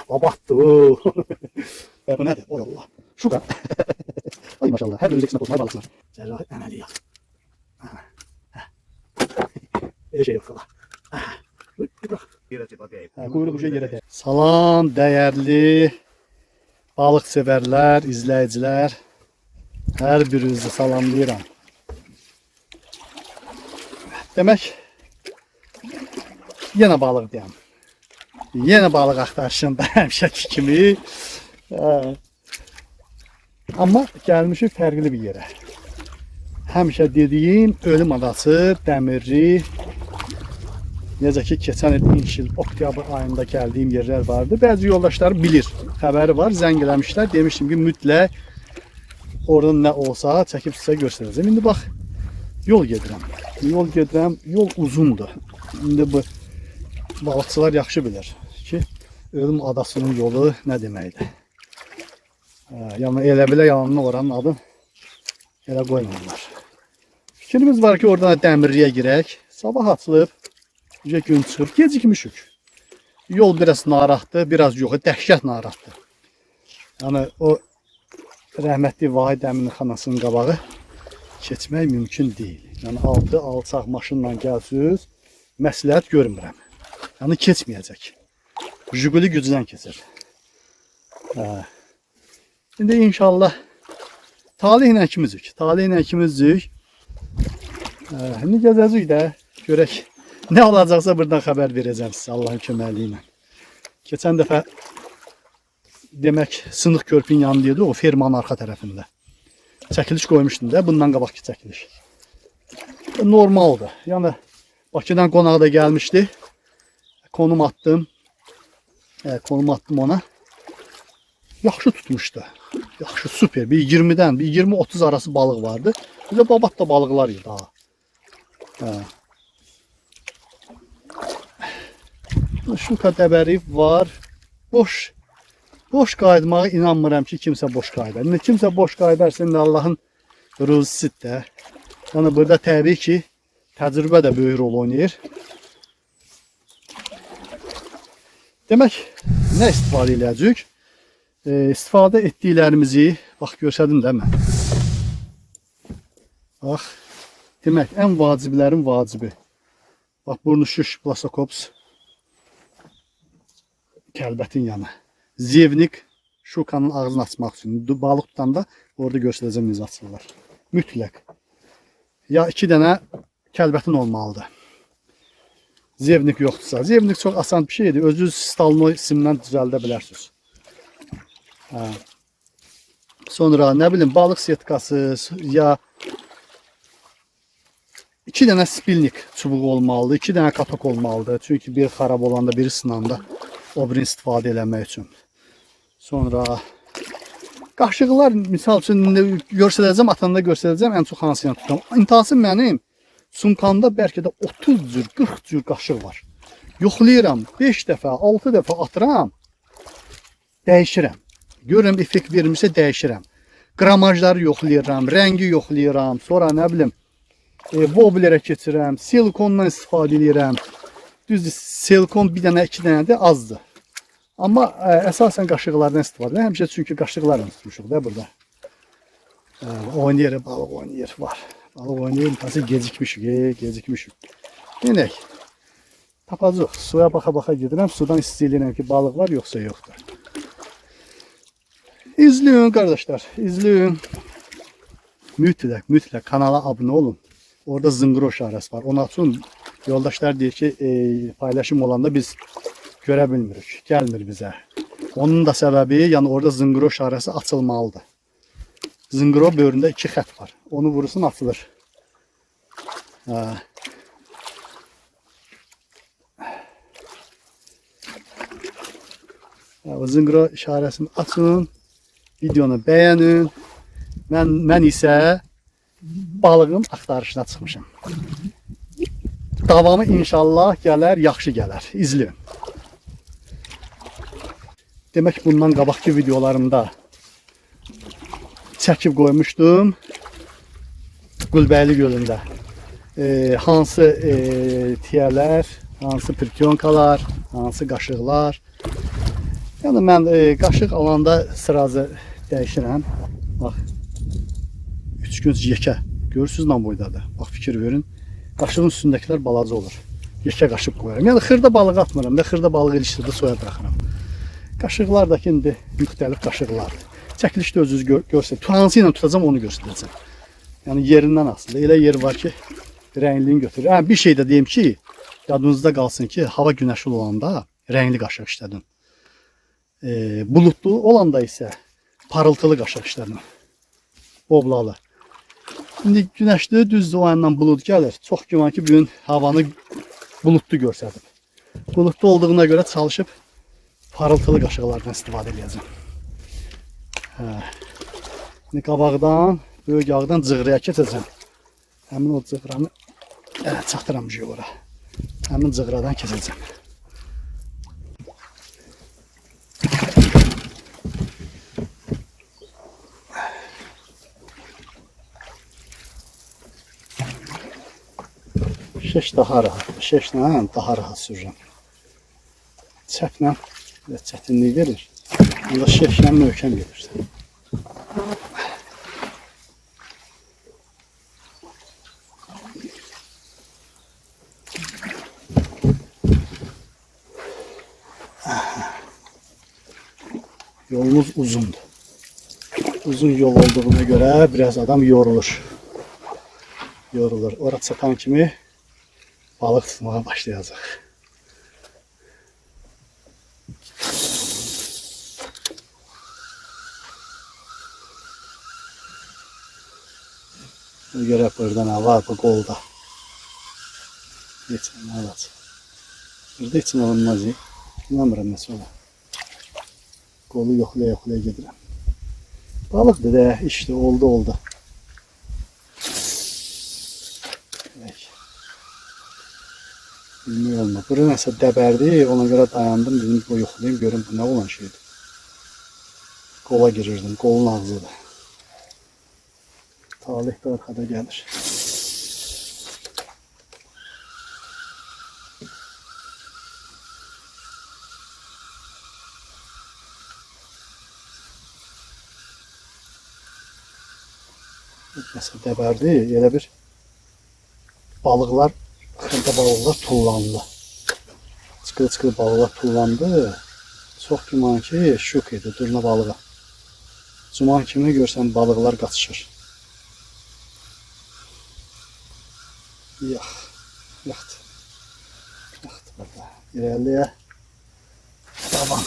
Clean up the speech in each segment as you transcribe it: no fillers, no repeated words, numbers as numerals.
babattı. Bu nedir? Oy Allah. Şu kadar. Ay maşallah. Her birisi ekmek olsun. Hay balıklar. Cerrahi ameliyat. Öyle şey yok valla. Kuyruğu şey yere değer. Salam değerli balık severler, izleyiciler. Her birinizi salamlayıram. Demek yine balık diyeyim. Yine balık axtarışında həmişəki kimi. Ama gelmişik fərqli bir yere. Həmişə dediyim Ölüm Adası, Dəmirli. Necə ki keçən il inşil oktyabr ayında gəldiyim yerler vardı. Bəzi yoldaşlar bilir, xəbəri var, zəng eləmişlər. Demişdim ki mütləq oradan nə olsa çəkib sizə göstərəcəm. İndi bax yol gedirəm. Yol uzundur. İndi bu balıqçılar yaxşı bilir ki Ölüm Adasının yolu nə deməkdir. Yəni elə bilə yalanını oranın adını elə qoymurlar. Fikrimiz var ki oradan Dəmirliyə girək. Sabah açılıb gün çıxır. Gecikmişik. Yol biraz narahatdır, biraz yox, dəhşət narahatdır. Yəni o rəhmətli Vahid əminin xanasının qabağı keçmək mümkün deyil. Yəni altı alçaq maşınla gəlsiniz, məsləhət görmürəm. Yəni keçməyəcək. Jiguli gücdən keçir. İndi inşallah talihlə ikimizdik. İndi gəzəcəyik də görək. Ne olacaksa buradan haber vereceğim size Allah'ın köməkliyi. Geçen defa demek Sınıq Körpün yanındaydı o fermanın arka tarafında. Çəkiliş koymuştum da bundan qabaqki çəkiliş. Normaldı. Yani Bakıdan qonağı da gelmişti. Konum attım ona. Yaxşı tutmuşdu. Yaxşı süper. Bir 20'den bir 20-30 arası balık vardı. Bir de babat da balıqlar idi daha. Şuka dəbəri var. Boş qayıtmağa inanmıram ki kimsə boş qayıdar. Ne kimsə boş qayıdarsa indi Allahın rızısıdır da. Yəni burada təbii ki təcrübə də böyük rol oynayır. Demək nə istifadə edəcəyik? İstifadə etdiklərimizi bax göstərdim də mən. Bax demək ən vaciblərin vacibi. Bax burnu şiş plastokops. Kəlbətin yanı. Zevnik şukanın ağzını açmaq üçün. Balıq tutanda orada göstərəcəm necə açırlar. Mütləq. Ya 2 dənə kəlbətin olmalıdır. Zevnik yoxdursa. Zevnik çox asan bir şeydir. Özünüz stalno simdən düzəldə bilərsiniz. Sonra nə bilim balıq setkası ya 2 dənə spilnik çubuğu olmalıdır. 2 dənə katok olmalıdır. Çünki bir xarab olanda biri sınanda o birini istifadə eləmək üçün. Sonra qaşıqlar misal üçün göstərəcəm, atanda göstərəcəm ən çox hansını tutam. İntihası mənim sumkamda bəlkə də 30 cür, 40 cür qaşıq var. Yoxlayıram, 5 dəfə, 6 dəfə atıram, dəyişirəm. Görürəm effekt vermirsə dəyişirəm. Qramajları yoxlayıram, rəngi yoxlayıram, sonra nə bilim woblerə keçirəm, silikondan istifadə edirəm. Düzdür, silikon bir dənə, 2 dənə də azdır. Amma əsasən qaşıqlardan istifadə edirəm. Həmişə çünki qaşıqlarla tutmuşuq da burada. Oynayır, balıq oynayır, var. Balıq oynayır, nasıl gecikmişik. Yenək, tapacaq. Suya baxa-baxa gedirəm, sudan istəyirəm ki, balıq var yoxsa yoxdur. İzləyin qardaşlar, izləyin. Mütləq kanala abunə olun. Orada zınqro işarəsi var. Onu açın. Yoldaşlar deyir ki paylaşım olanda biz görə bilmirik. Gəlmir bizə. Onun da səbəbi yəni orada zınqro işarəsi açılmalıdır. Zınqro böyründə 2 xət var. Onu vurursun açılır. O zınqro işarəsini açın. Videonu bəyənin. Mən isə balığın axtarışına çıxmışam. Davamı inşallah gələr, yaxşı gələr. İzləyin. Demək bundan qabaqki videolarımda çəkib qoymuşdum. Gülbəyli gölündə. Hansı tiyələr, hansı pirkyonkalar, hansı qaşıqlar Yəni mən qaşıq alanda sırazı dəyişirəm. Bax, 3 göz yekə. Görürsünüz nə boydadır. Bax, fikir verin. Qaşığın üstündəkilər balaca olur. Yekə qaşıq qoyuram. Yəni xırda balıq atmıram da, xırda balıq ilişdirdə soya buraxıram. Qaşıqlar da indi müxtəlif qaşıqlardır. Çəkilişdə özünüz görsək, hansı ilə tutacam onu göstərəcəm. Yəni yerindən aslında elə yer var ki, rəngliyini götürür. Bir şey də deyim ki, yadınızda qalsın ki, hava günəşli olanda rəngli qaşıq işlədim. Bulutlu olanda isə parıltılı qaşıq işlədim. Boblalı. İndi günəşli düzdür, o yandan bulut gəlir. Çox güman ki, bugün havanı bulutlu görsədim. Bulutlu olduğuna görə çalışıb parıltılı qaşıqlardan istifadə edəcəm. İndi qabaqdan, böyük yağdan cığrıya keçəcəm. Həmin o cığranı çatdıramışıq ora. Həmin cığradan keçəcəm. Şeş daha rahat. Şeşlə daha rahat sürürəm. Çəplə çətinlik verir. Onda şeşlə möhkəm gedirsən. Yolumuz uzundur. Uzun yol olduğuna göre biraz adam yorulur. Orada çatan kimi balık tutmaya başlayacaq. Göre buradan ne var bu kolda. Geçen evet. Burada için alınmaz. İnanmıram nasıl olur. Kolu yoxlaya gedirəm. Balıqdır da, işte oldu. Bilmiyorum. Bura nəsə dəbərdi, ona görə dayandım, dedim bu yoxlayayım, görüm bu nə olan şeydir. Qola girirdim, qolun ağzıdır. Talih də arxada gəlir. Mesela dəbərdi, elə bir balıqlar, xırda balıqlar tullandı. Çıxılı balıqlar tullandı. Çox güman ki, şuk idi, durna balığa. Cuman kimi görsən balıqlar qaçışır. Yaxdı burada. İrəliyə. Tamam.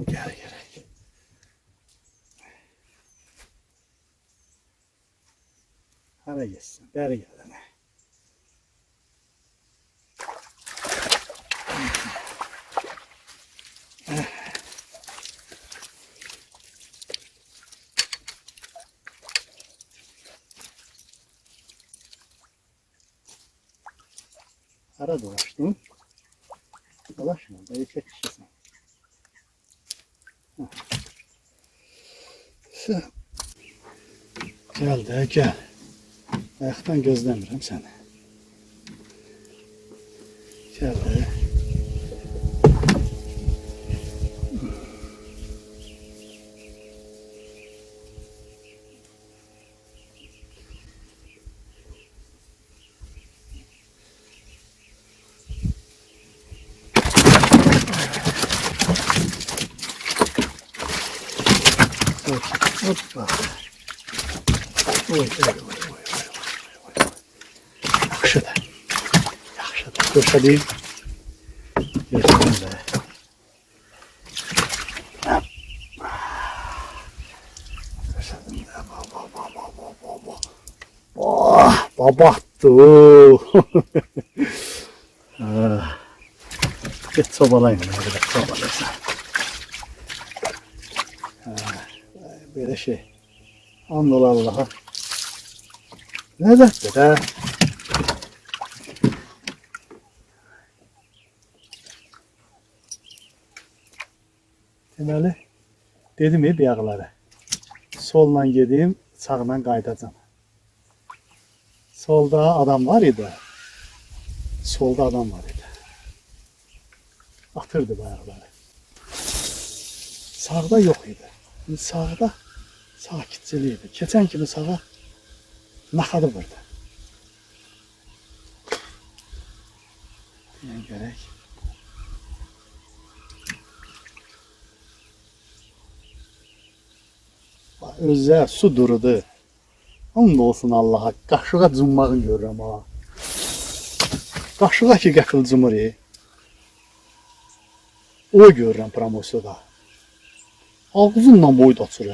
Gel gerek. Hara geçsin. Beri gelene. Hara dolaştın? Dolaşma. Beni çekişirsin. Gel de gel. Ayaktan gözləmirəm səni. Gel de. Hoppa. Oy. Yaxşıdır. Göstəreyim. Göstəreyim də. Göstəreyim də. Babattı. Get sobalayın. Sobalayın. Böyle şey. Andol Allah'a. Lezzetli de. Deməli, dedim bıyaqları. Solla gedim, sağdan qayıdacam. Solda adam var idi. Solda adam var idi. Atırdı bayaqları. Sağda yox idi. Şimdi sağda sakitçilik idi. Keçən kimi sağa naxadı vurdu. Deyən görək. Özə su durudu. Hamd olsun Allaha. Qaşığa cummağını görürəm ha. Qaşığa ki qəfil cumur. O görürəm promosyada. Ağzından boyda açır.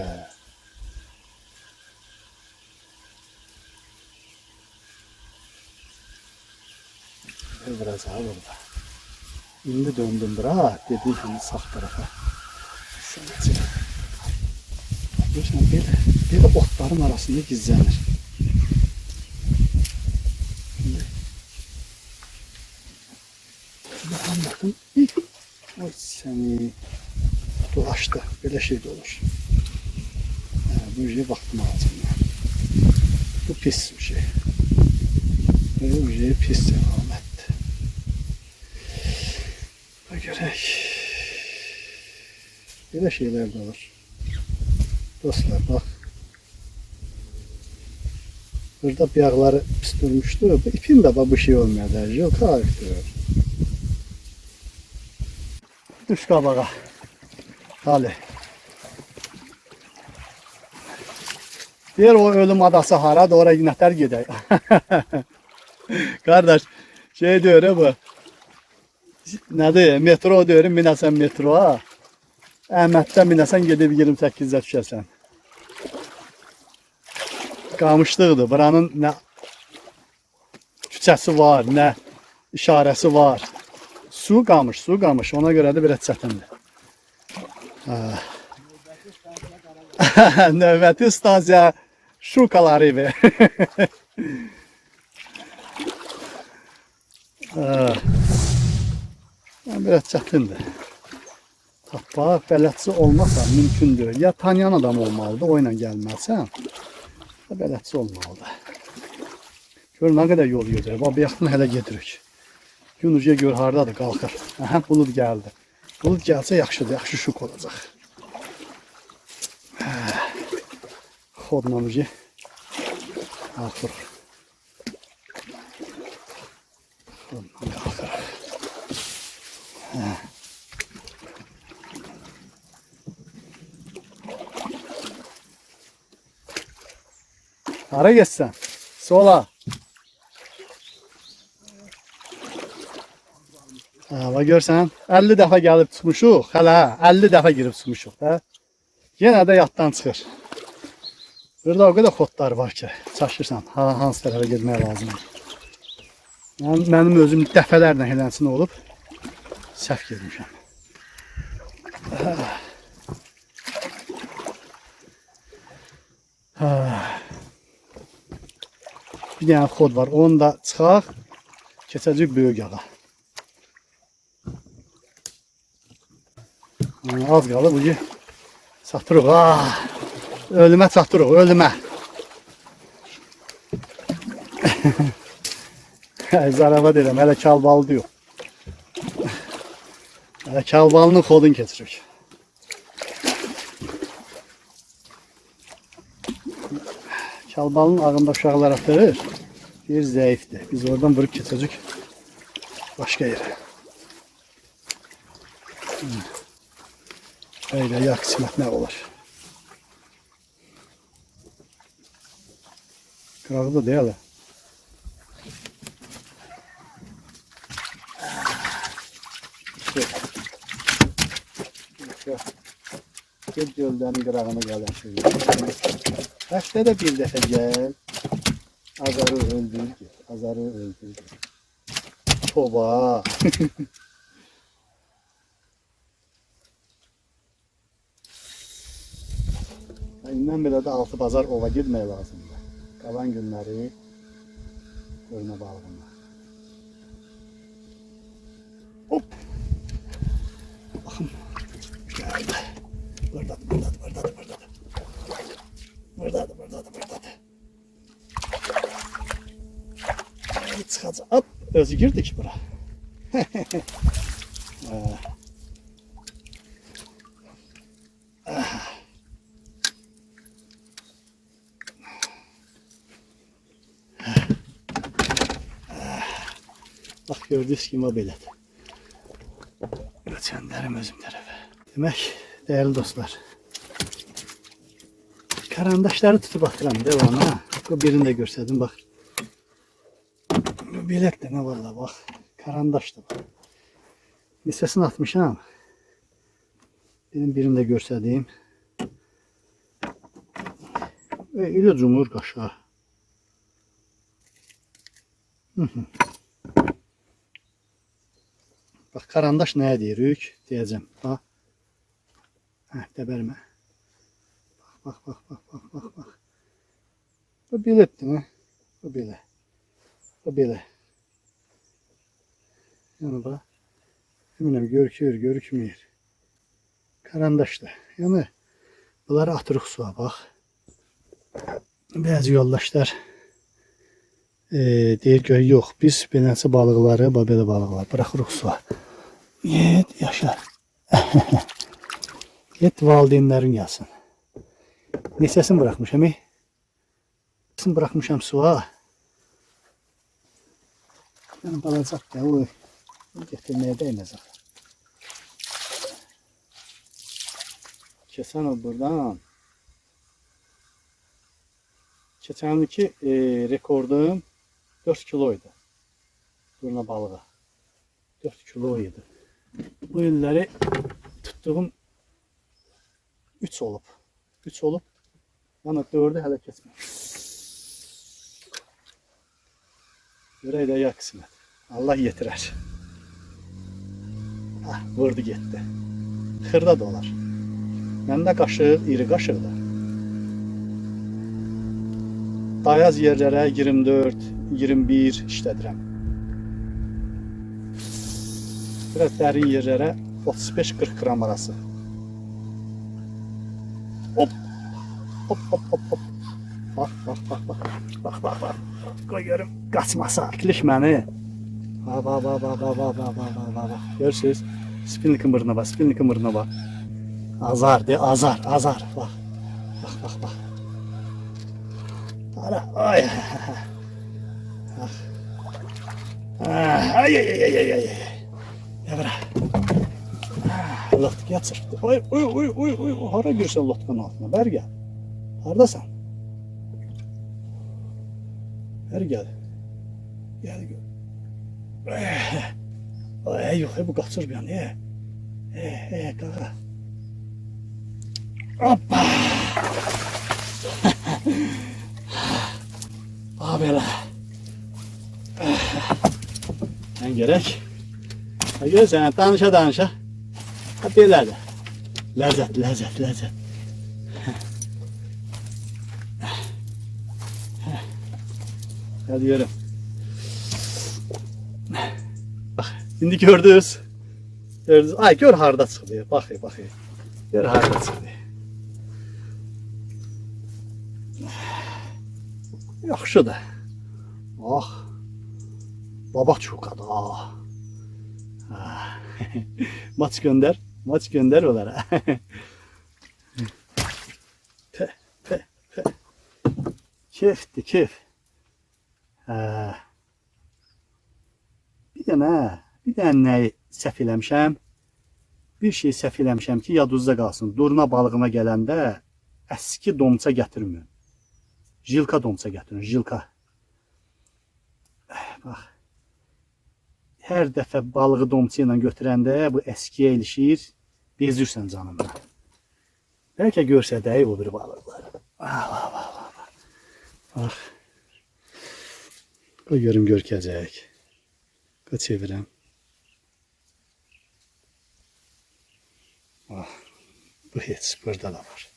Biraz ha burada. İndi döndüm bura. Dediğim kimi sağ tarafa. Sənəcək. Görürsən, belə otların arasında gizlənir. Bakın. Oy səni dolaşdı. Belə şey de olur. Bu şey vaxtımı alacağım. Bu pis bir şey. Bu şey pis əlamətdir. Görək. Belə şeyler de olur. Dostlar bak. Burada bıyaqları pis durmuşdu. Bu ipin de bu şey olmadı. Yok karakter. Düş qabağa. Hadi. Deyir o ölüm adası haradır, oraya nətər gedək. Kardeş, şey diyor ya bu. Nədir? Metro diyorum, minəsən metroa. Əhməddə minəsən gedib 28-də düşəsən. Qamışlıqdır. Buranın nə küçəsi var, nə işarəsi var. Su qamış. Ona görə də biraz çətindir. Növbəti stansiya Şukalar evi. Biraz çətindir. Tapmaq, bələdçi olmasa mümkündür. Ya tanıyan adam olmalıdır, o ilə gəlməlisən. Ya bələdçi olmalıdır. Gör nə qədər yol gedir. Bax, yaxın hələ gedirik. Gün ucuya gör hardadır, qalxır. Aha, bulud gəldi. Bulud gəlsə yaxşıdır, yaxşı şuk olacaq. Xodla ucu qalxır. Xodla qalxır. Hara geçsən? Sola. Bax görsən, 50 dəfə gəlib çıxmışıq, hələ 50 dəfə girib çıxmışıq da. Yenə də yaddan çıxır. Burada o qədər xodlar var ki, çaşırsan, hansı tərəfə getmək lazımdır. Mənim özüm dəfələrlə helənsin olub, səhv getmişəm. Bir dənə xod var, onu da çıxaq, keçəcək böyük yağa. Az qalıb, bu satırıq. Ölümə çatırıq, ölümə. Zarafat edirəm, hələ kalbalı yox. Hələ kalbalının xodunu keçirik. Kalbalının ağında uşaqlar atırır. Bir zəifdir. Biz oradan vurub keçəcək başqa yerə. Böyle ya kısmet ne olur. Kırağı da değil. Gel gölden kırağına gel. Başta da bir defa gel. Azarı öldür. Azarı öldür. Toba. İndən belə də altı bazar ova girmək lazımdır. Qalan günləri görünə balığına. Hop. Baxın. Gəldi. Özü girdi ki bura. Bak gördüğünüz gibi belədir. Göçənlərim özüm tərəfə. Demək, değerli dostlar. Karandaşları tutup atıram devamlı. Bu birini de gösterdim bak. Bu bilek de ne vallahi bak. Karandaş da bak. Lisesini atmışam. Benim birini de gösterdiğim. Ve ile cumhur kaşığı. Bak karandaş neye deyirik diyeceğim. Bak. Deberme. Bak. Bu biletdi mi? Bu bile. Bu bile. Yani bak. Eminim görükmüyor. Karandaşda. Yani bunları atırıq suya bak. Bazı yoldaşlar deyir ki yok biz beləsi balıqları, belə balıqlar bırakırıq suya. Get yaşa. Get valideynlərin gelsin. Nesəsini bırakmışam. Nesəsini bırakmışam suya. Yani balacaq da o getirmeye değmez. Keçən o buradan. Keçənki rekordum 4 kiloydu. Durna balığı. 4 kiloydu. Bu illəri tuttuğum 3 olub. 3 olub. Yani 4'ü hələ keçmir. Görək də ya qismət. Allah yetirər. Vurdu getdi. Xırda da olar. Məndə qaşıq, iri qaşıqdır. Dayaz yerlərə 24, 21 işlədirəm. Biraz dərin yerlərə 35-40 gram arası. Hop. Bak. Qoy görüm qaçmasa. İklişməni. Bak. Görürsünüz. Spinnikin mırına bak. Azar de azar. Bak. Ara. Ay. Ay. Ya bırak. Lotka çırptı. Oy. Hara girsən lotkanın altına? Bər gel. Hardasan? Bər gel. Gel. Ay yok bu kaçır bir an. Qağa. Hoppa. Belə. Ən gerek. Görsən, danışa. Belədir. Ləzzət. Geliyorum. Bak, şimdi gördünüz. Ay gör harda çıxdı. Baxın. Gör harda çıxdı. Yaxşıdır. Baba çukadı. Maç gönder onlara. Keyf. Bir dənə nəyi səhv eləmişəm. Bir şey səhv eləmişəm ki, yadınızda qalsın. Durna balığına gələndə əski domça gətirməyin. Jilka domça gətirin, jilka. Bax. Hər dəfə balığı domça ilə götürəndə bu əskiyə ilişir. Bezirsən canımla. Bəlkə görsədək o bir balıqlar. Bax. Qoy görüm görkəcək. Qoy çevirəm. Bu heç burada da var.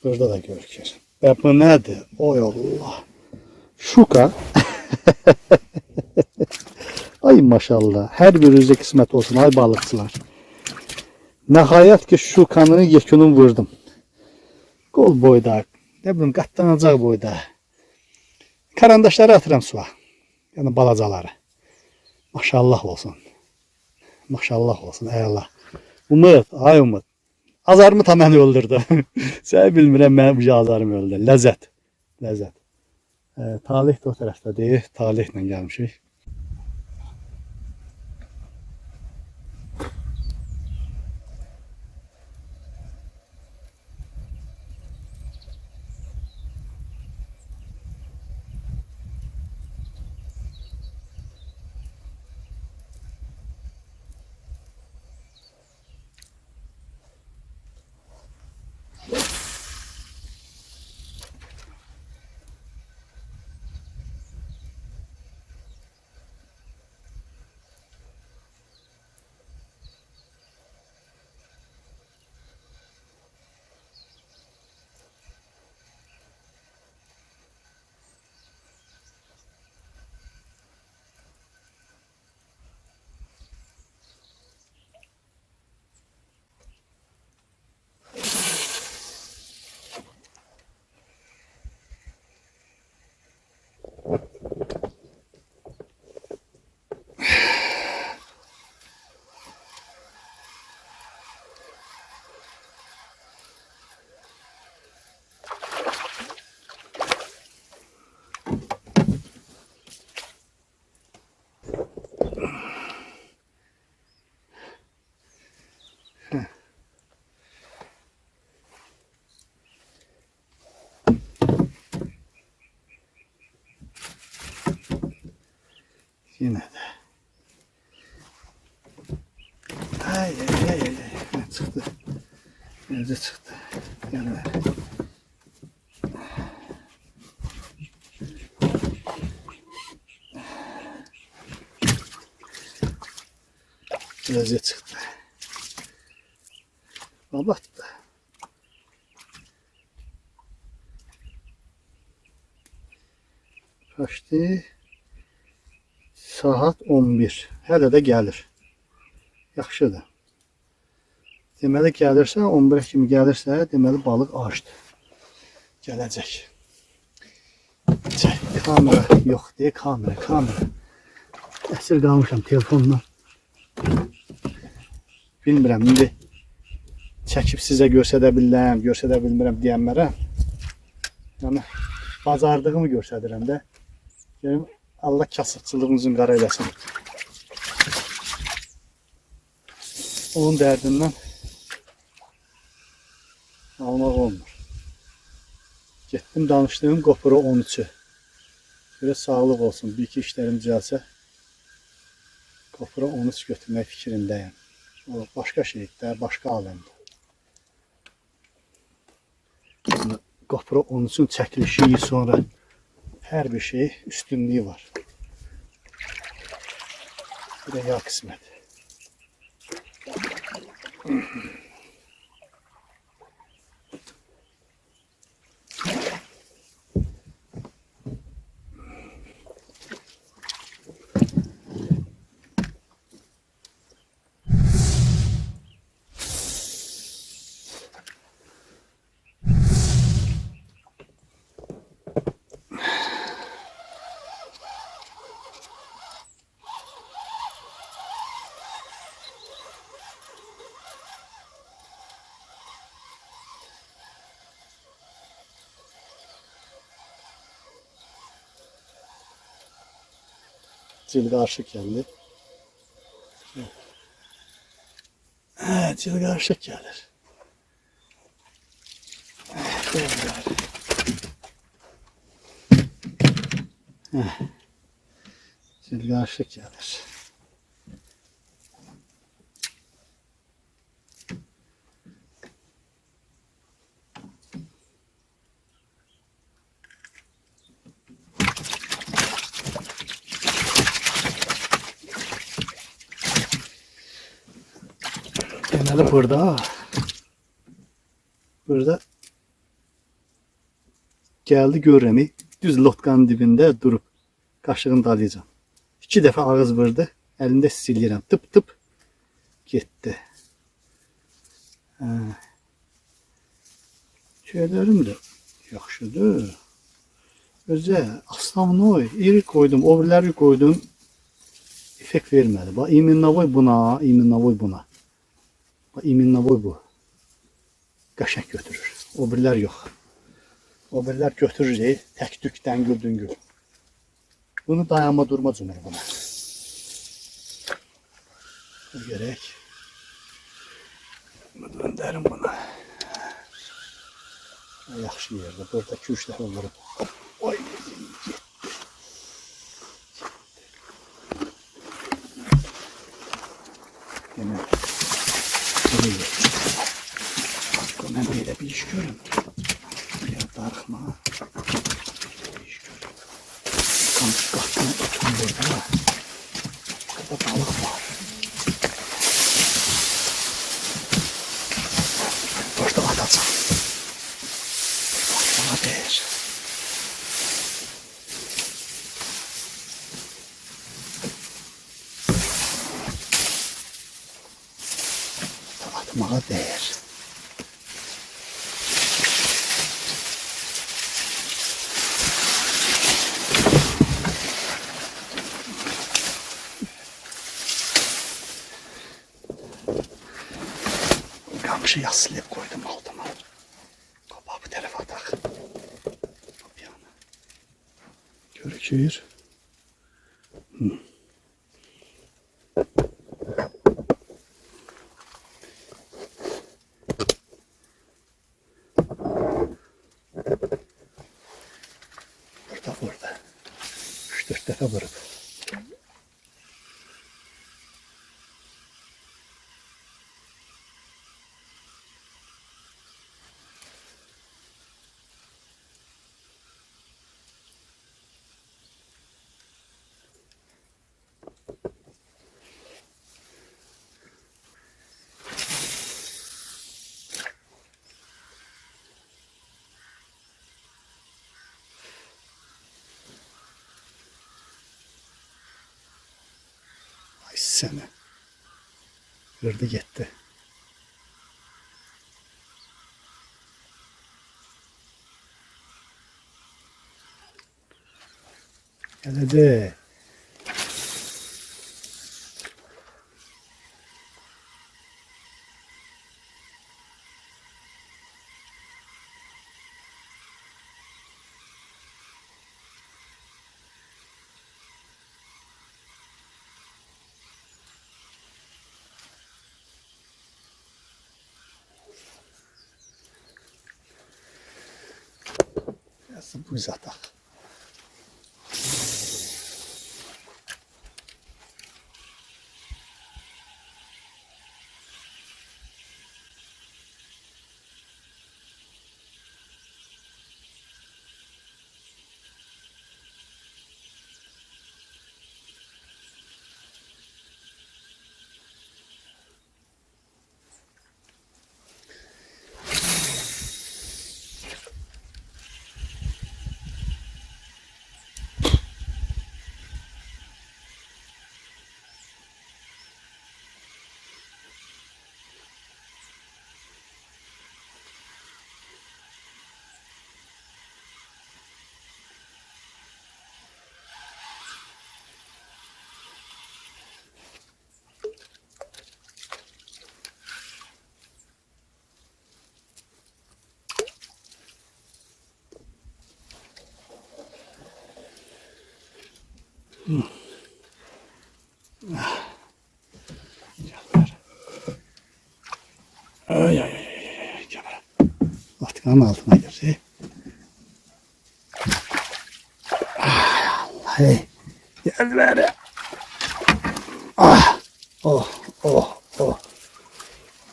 Burada da görkür. Və bu nədir? Oy Allah. Şuka. Ay maşallah. Hər birinizə qismət olsun ay balıqçılar. Nəhayət ki şukanın yekununu vurdum. Qol boyda, nə bilim qatlanacaq boyda. Karandaşları atıram suya. Yəni balacaları. Maşallah olsun. Maşallah olsun. Ey Allah. Umut, ay Umut. Azarımı tamam öldürdü. Sen bilmirəm mənim bu azarımı öldürdü. Lezzet. Lezzet. Talih de o tarafta değil. Talihle gelmişik. Yine de. Ay ay ay ay. Çıktı. Önce çıktı. Yanlar. Önce çıktı. Babattı. Kaçtı? Saat 11. Hələ də gəlir. Yaxşıdır. Deməli gəlirsə, 11 kimi gəlirsə, deməli balıq açdı. Gələcək. Kamera yox deyə kamera. Əsir qalmışam telefonla. Bilmirəm, indi çəkib sizə göstərə bilirəm, göstərə bilmirəm deyənlərə. Yəni, bazardığımı göstərirəm də. Görüm, Allah kasıbçılığınızın qara eləsin. Onun dərdindən almaq olmur. Getdim danışdığım GoPro 13'ü. Böyle sağlıq olsun. Bir iki işlerim düzəlsə GoPro 13 götürmək fikrindəyim. O başqa şeydə, başqa aləmdə. GoPro 13'ün çəkilişi sonra her bir şey üstünlüğü var. Bir de yağ kısmet. Cilga aşık geldi. Evet, cilga aşık gelir. Cilga aşık gelir. Genelde burada geldi göremi düz lotkanın dibinde durup kaşığını dalayacağım. 2 defa ağız vurdu. Elinde silirəm. Tıp tıp gitti. Şeylerim de yaxşıdır. Özə aslan oy, iri koydum, ovriləri koydum. effekt vermədi. Bax, iminavoy buna, iminavoy buna. Bax, iminavoy bu. Qəşəng götürür. O birlər yox. O birlər götürür, tək tük, dəngül, düngül. Bunu dayanma durma cümür buna. Gerek. Bunu döndərim buna. Yaxşı yerdə. Burada 2-3 dəfə vurub. Oy, getdi. Demək. Mən belə bir iş görüm. Biraz darıxma. Bir iş görüm. Tam qatını ötüm burada. Burada balık var. Burada atacağım. Atmağa değer. Atmağa değer. Kamışı yaslayıp koydum altıma. Kapağı bu tarafa atak. Görükür. Burada. 3-4 defa vurup. Ay seni. Kırdı gitti. Geldi. Yazın bu zatak. Ay ay ay gel bana. Vatkanın altına girdi. Ay Allah. Gel bana. Ah. Oh oh oh.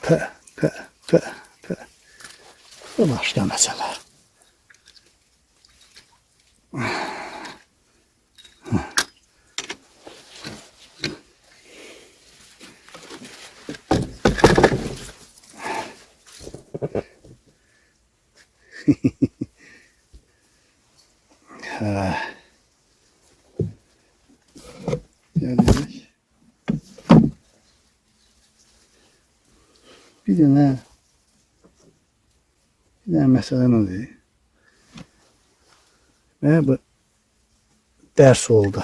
Pe pe pe pe. Bu başka mesele. Geldik. Bir tane mesele nedir? Ve bu ders oldu.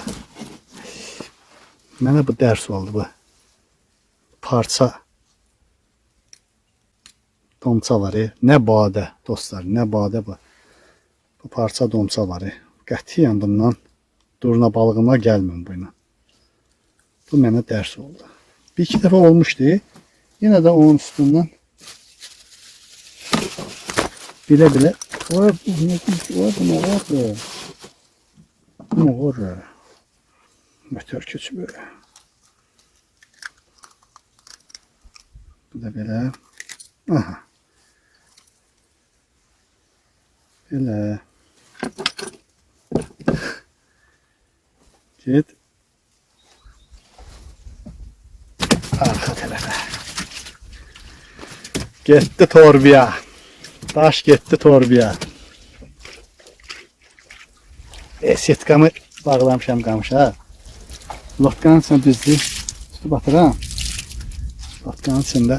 Mənə bu dərs oldu bu. Parça domça var. Nə badə dostlar, nə badə bu. Bu parça domça var. Qətiyyən bundan durna balığına gəlməm bu ilə. Bu mənə dərs oldu. Bir iki dəfə olmuşdu. Yenə də onun üstündən bilə-bilə var bu var. Ne var? Motor keçib böyle. Bu da belə. Aha. Belə. Get. Arxa tərəfə. Getdi torbaya. Daş getdi torbaya. Setkamı bağlamışam qamışa. Lotkanın içində düzdür. Üstü batıram. Lotkanın içində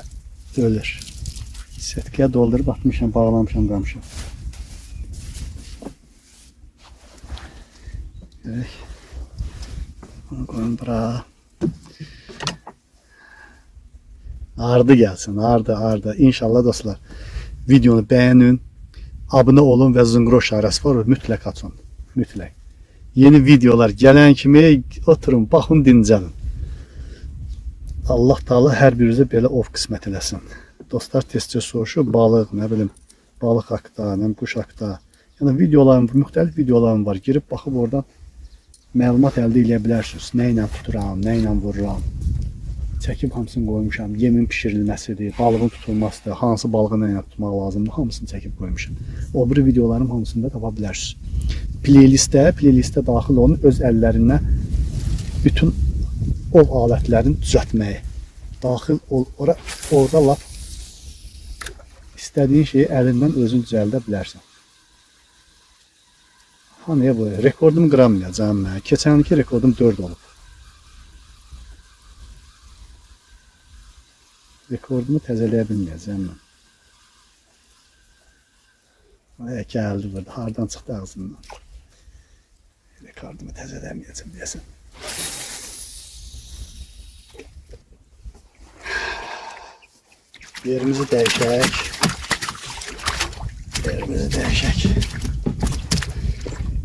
ölür. Setkaya doldurub atmışam, bağlamışam qamışa. Görək. Onu qoyun bura. Ardı gəlsin, ardı. İnşallah dostlar. Videonu bəyənin. Abunə olun və zınqro işarəsi var. Mütləq açın. Mütləq. Yeni videolar gələn kimi oturun, baxın, dincəlin. Allah Taala hər birinizə belə ov qismət eləsin. Dostlar tez-tez soruşur, balıq, nə bilim, balıq haqqında, nə quş haqqında. Yəni videolarım, müxtəlif videolarım var. Girib baxıb oradan məlumat əldə edə bilərsiniz. Nə ilə tuturam, nə ilə vururam. Çəkib hamısını qoymuşam. Yemin bişirilməsidir, balığın tutulmasıdır, hansı balığı nə ilə tutmaq lazımdır, hamısını çəkib qoymuşam. O biri videolarım hamısında tapa bilərsiniz. Playlistə daxil olun, öz əllərinə bütün ov alətlərini düzəltməyi. Daxil ol, orada lap istədiyin şeyi əlindən özün düzəldə bilərsən. Hani bu rekordumu qıramayacağam mən. Keçənki rekordum 4 olub. Rekordumu təzələyə bilməyəcəm mən. Gəldi burada. Hardan çıxdı ağzından. Rekordumu təzələyeməyəcəm deyəsən. Yerimizi dəyişək.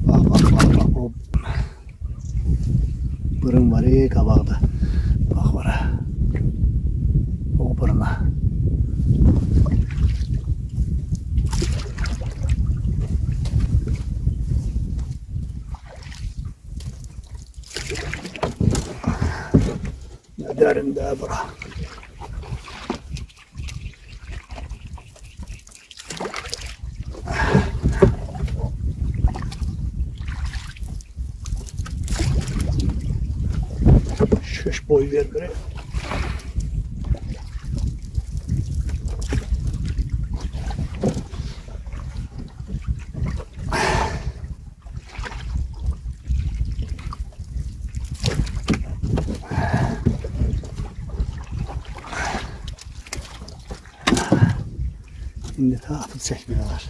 Bax. O burun var qabaqda. Bax var. O buruna. Ne derin de bura. Şöş boy ver buraya. Şimdi ta atıp çekmiyorlar.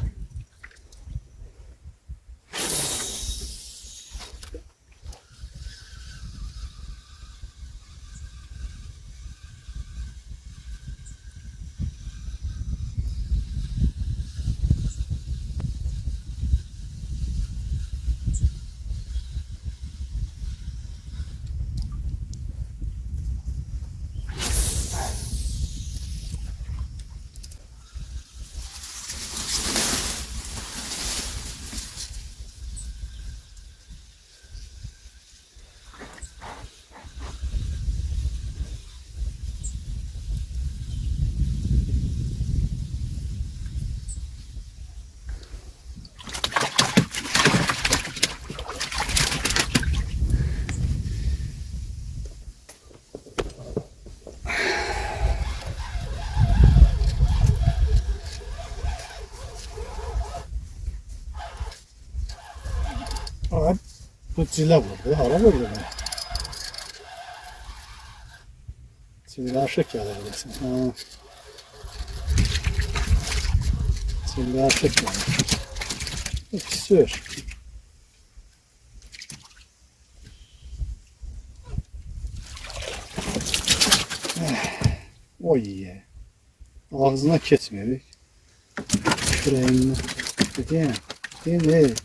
Abi bu cile vurdu, hara vurdu beni. Cile aşık ya desin. Cile aşık ya. Sür. Oy ye. Ağzına keçmirik. Şurayını. Deyəm. Deyəm.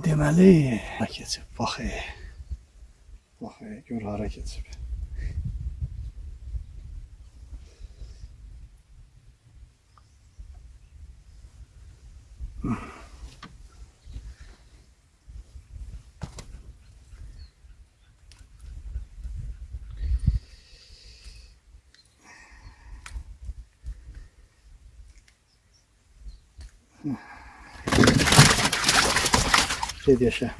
Deməli, hara keçib. Bax. Bax, gör hara keçib. Şey yaşa.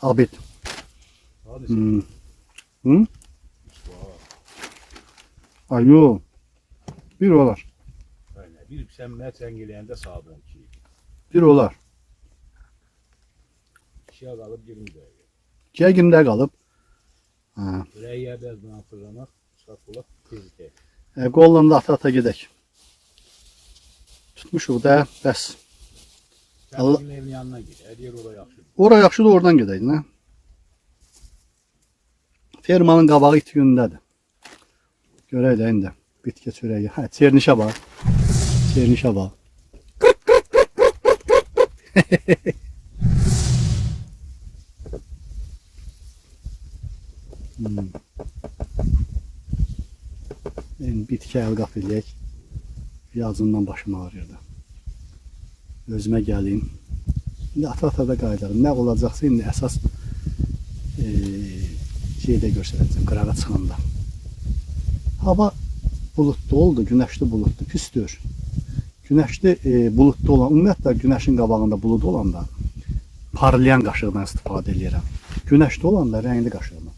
Abid. Hı? Ayo. Bir olar. Öyle. Bir sen merten gelende sağdan ki. Bir olar. İşe kalıp 20 dakika. Kəgimdə qalıb. Ha. Rəyə bəzdən fırlamaq, çıxaq tezlikə. Qolla da ata gedək. Tutmuşuq da, bəs. Allah- Sənin evin yanına gir. Hər yer ora yaxşıdır. Ora yaxşıdır, oradan gedək, nə? Fermanın qabağı iti günündədir. Görək də indi. Bitki çörəyi. Hə, çernişə bax. Çernişə bax. Bitki əlqaf eləyək. Yazından başım ağrıyırdı. Özümə gəlim. İndi ata da qayıdarım. Nə olacaqsa indi əsas şeydə göstərəcəm, qırağa çıxanda. Hava bulutlu oldu, günəşli bulutlu, püstür. Günəşli bulutlu olan, ümumiyyətlə günəşin qabağında bulud olanda parlayan qaşıqdan istifadə edirəm. Günəşli olanda rəngli qaşıqdan.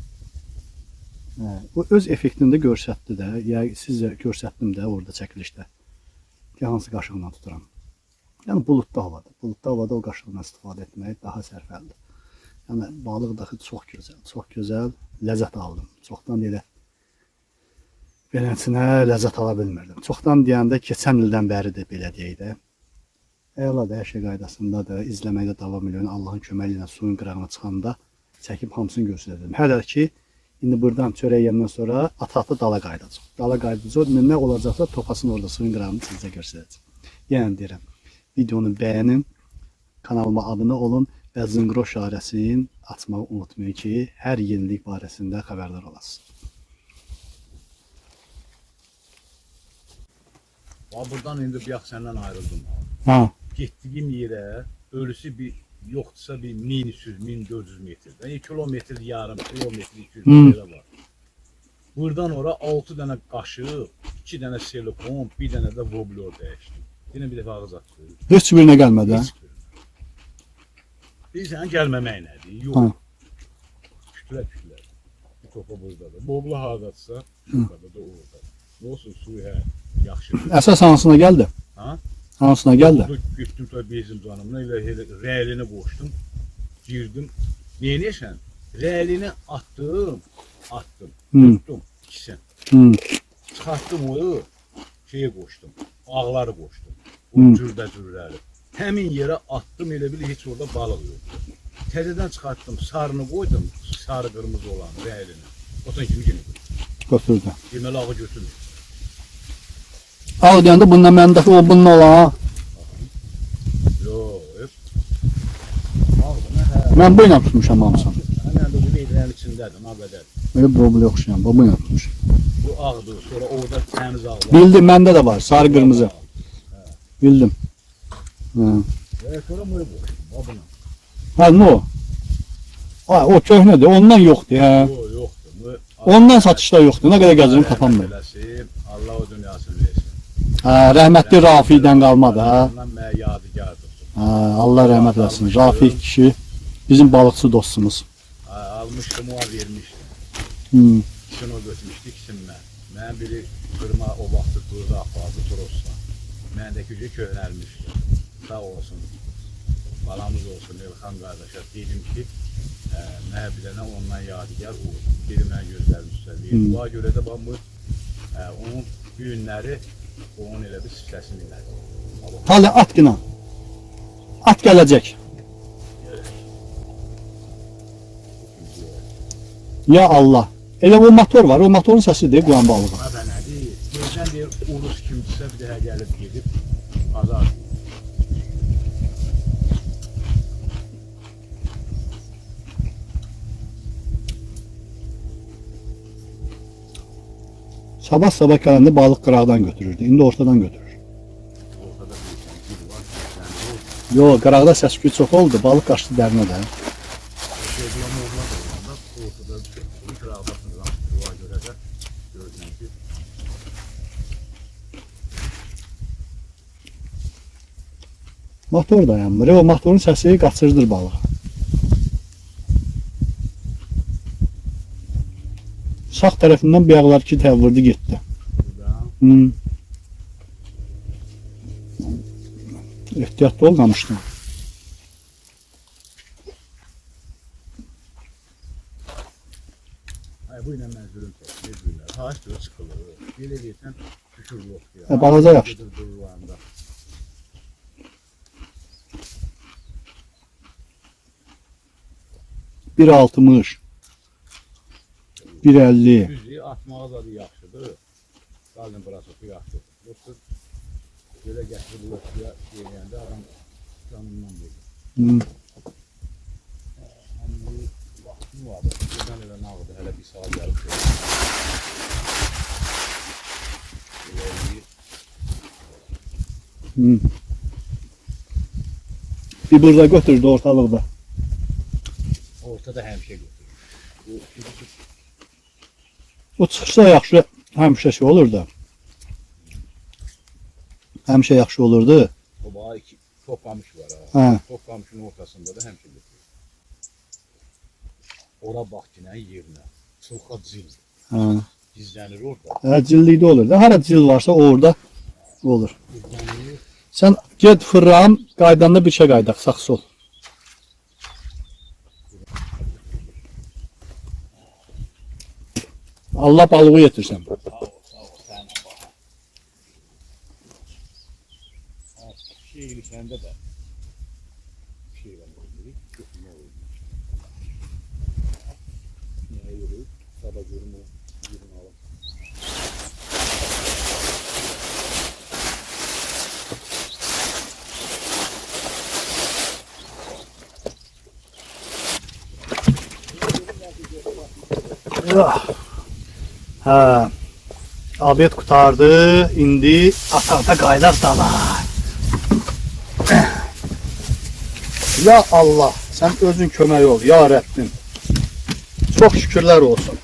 O öz effektini də göstərdi də, ya sizə göstərdim də orada çəkilişdə. Hansı qaşıqla tuturam. Yəni buludlu havada. Buludlu havada o qaşıqla istifadə etmək daha sərfəlidir. Yəni balıq daxı çox gözəl ləzzət aldım. Çoxdan elə beləsinə ləzzət ala bilmirdim. Çoxdan deyəndə keçən ildən bəridir belə deyək də. Əladır, hər şey qaydasındadır. İzləməkdə davam edirəm. Allahın köməyi ilə suyun qırağına çıxanda çəkib hamısını göstərdim. Hələ ki indi buradan çörək yemdən sonra ata dala qayıdacaq. Dala qayıdacaq. Nə olacaqsa topasını orada suyun qırağını sizə göstərəcəm. Yəni deyirəm, videonu bəyənin, kanalıma abunə olun və zınqro işarəsini açmağı unutmayın ki, hər yenilik barəsində xəbərdar olasınız. Buradan indi bir yax səndən ayrıldım. Ha, Getdiyim yerə ölüsü bir yoxdursa bir 1300-1400 metr. Yəni kilometr yarım, kilometr 200 metrə var. Buradan ora 6 dənə qaşıq, 2 dənə silikon, bir dənə də voblor dəyişdim. Yine bir dəfə ağız atdı. heç birinə gəlmədi, hə? Bilirsən, gəlməmək nədir? Ha. Yox. Kütlə. Bir topa buradadır. Bobla hardadırsa, şurada da orada. Ne olsun, suyu hə, yaxşıdır. Əsas hansına gəldi? Ha? Hansına gəldi? Getdim tabii bezim canımına, rəylini qoşdum, girdim. Neynəsən? Rəylini attım, tuttum, ikisini. Çıxartdım onu, şeye qoşdum, ağları qoşdum. O cürdəcürləri. Həmin yerə attım, elə bil heç orada balıq yoxdur. Təzədən çıxartdım, sarını qoydum, sarı qırmızı olan rəylini. Otan kimi yenə Götürdü. deməli ağı götürmür. Ağ deyəndə bundan məndəki o bunun olan, Yox, ağzına hə. mən bu ilə tutmuşam hamısını. Həmən də bu leydlərin içindədir, nə qədər. Elə bu yoxşuyam, bu ilə tutmuşam. Bu ağdır, sonra orada təmiz ağlar. Bildim, məndə də var, sarı qırmızı. Bildim. Sonra bunu qoşdum, babına. Ha, nə o? Ha, o köhnədir, ondan yoxdur, hə. Yoxdur. Ondan satışda yoxdur, nə qədər gəzirim tapanmır. Allah o dünyasını versin. Hə, rəhmətli Rafiqdən qalmadı, hə. Ondan mənə yadigardır. Hə, Allah rəhmət eləsin. Rafiq kişi bizim balıqçı dostumuz. Almışdım, o vermişdim. İkisini o götürmüşdü, ikisini mən. Mən biri qırma o vaxtı burada apardı Torosla. Məndəki gücü köhnəlmişdi. Sağ olsun, balamız olsun, Elxan qardaşa dedim ki, mənə bir dənə ondan yadigar olur. Biri mən gözlərim üstəliyim. Buna görə də bu onun günləri onun elə bir sifəsini elədi. Halı at qına. At gələcək. Ya Allah. Elə o motor var. O motorun səsidir quyan balığı. Hə nədir? Gözdən deyir urus kimdirsə bir daha gəlib gedib azar. Sabah gələndə balıq qıraqdan götürürdü. İndi ortadan götürür. Ortada bir gül var. Yəni o Yo, qıraqda səs-küy çox oldu. Balıq qaçdı dərinə də. şeydən oğlan olanda ortada bir qıraqdasını var görə də görürəm ki Motor dayanmır. O motorun səsi qaçırdır balığı. Sağ tərəfindən bayaqlar ki təvvürdə getdi. burada Ehtiyatlı ol qamışdan. ay bu ilə məcburum mecburlar. Taş da çıxılır. Belə deyirsən düşür yoxdur. Balaca yaxşı. Durulanda. Bir 60, 1.50. Düzdür, atmağa da yaxşıdır. Qalın burası yaxşıdır. Yoxsa belə gətirib bu suya yeyəndə adam canından verir. Amma vaxtım vardı. Buradan elə nağdı, hələ bir saat yarım şey. Bir burada götürdü ortalıqda. Ortada həmişə götürür. O çıxsa yaxşı, həmişə şey olur da. Həmişə yaxşı olurdu. O bağa iki top qamış var Hə. ha. Top qamışın ortasında da həmişə götürür. Ora bax ki, nə yerinə. Çılxa cil. Hə. Gizlənir orada. Hə, cillikdə olur da. Hara cil varsa orada olur. Gizlənir. Sən get fırram, qaydanda bir şey qaydaq, sağ sol. Allah balığı yetirsən. Sağ ol, sənə bax. Şey səndə də şey var dedik. Götürmə olur. Niyə yürü? Sabah görüm o yerini alım. Hə. Abed qutardı. İndi atarda qaydaq dala. Ya Allah, sən özün kömək ol, ya Rəbbim. Çox şükürlər olsun.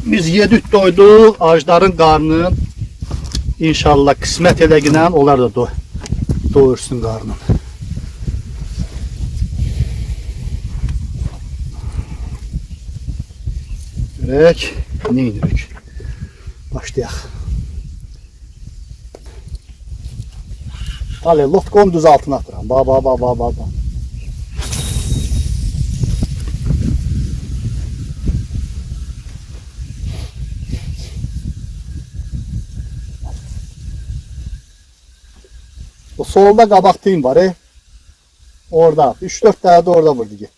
Biz yedik doyduq, ağacların qarnını inşallah qismət eləginən onlar da doyursun qarnını. Görək, nə edirik? Başlayaq. Hale, lotqonu düz altına atıram. Ba. O solda qabaq tüyün var, orada. 3-4 tane de orada vurdu gitti.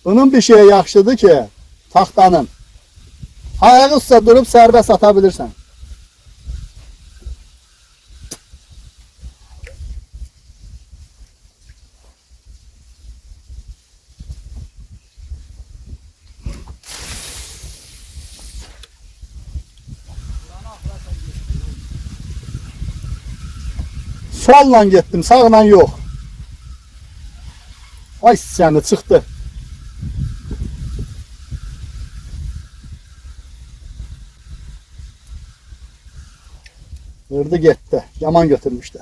Bunun bir şey yaxşıdır ki, taxtanın. Ayağınızsa durup serbest atabilirsen. Solla gittim, sağla yok. Ay seni çıktı. Vurdu gitti. Yaman götürmüştü.